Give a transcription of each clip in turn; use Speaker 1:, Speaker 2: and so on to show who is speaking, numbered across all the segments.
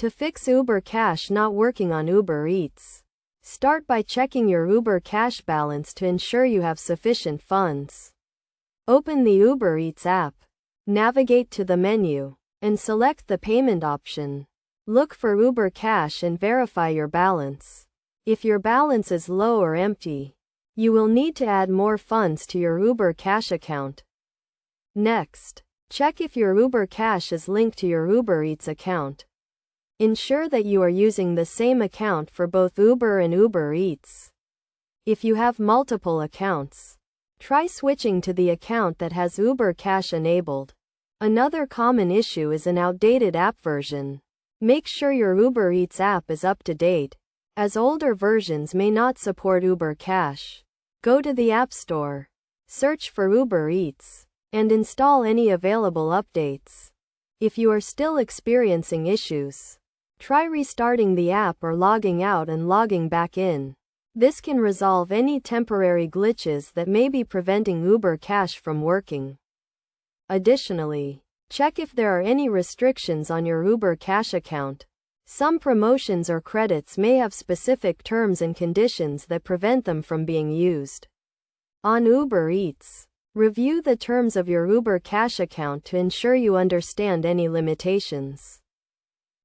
Speaker 1: To fix Uber Cash not working on Uber Eats, start by checking your Uber Cash balance to ensure you have sufficient funds. Open the Uber Eats app. Navigate to the menu and select the payment option. Look for Uber Cash and verify your balance. If your balance is low or empty, you will need to add more funds to your Uber Cash account. Next, check if your Uber Cash is linked to your Uber Eats account. Ensure that you are using the same account for both Uber and Uber Eats. If you have multiple accounts, try switching to the account that has Uber Cash enabled. Another common issue is an outdated app version. Make sure your Uber Eats app is up to date, as older versions may not support Uber Cash. Go to the App Store, search for Uber Eats, and install any available updates. If you are still experiencing issues, try restarting the app or logging out and logging back in. This can resolve any temporary glitches that may be preventing Uber Cash from working. Additionally, check if there are any restrictions on your Uber Cash account. Some promotions or credits may have specific terms and conditions that prevent them from being used. On Uber Eats, review the terms of your Uber Cash account to ensure you understand any limitations.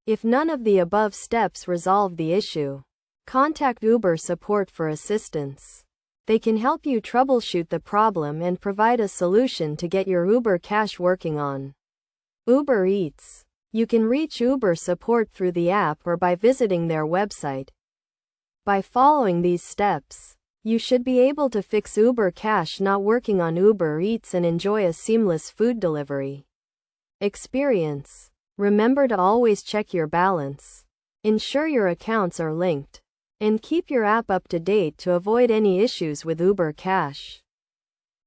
Speaker 1: If none of the above steps resolve the issue, contact Uber support for assistance. They can help you troubleshoot the problem and provide a solution to get your Uber Cash working on Uber Eats. You can reach Uber support through the app or by visiting their website. By following these steps, you should be able to fix Uber Cash not working on Uber Eats and enjoy a seamless food delivery experience. Remember to always check your balance, ensure your accounts are linked, and keep your app up to date to avoid any issues with Uber Cash.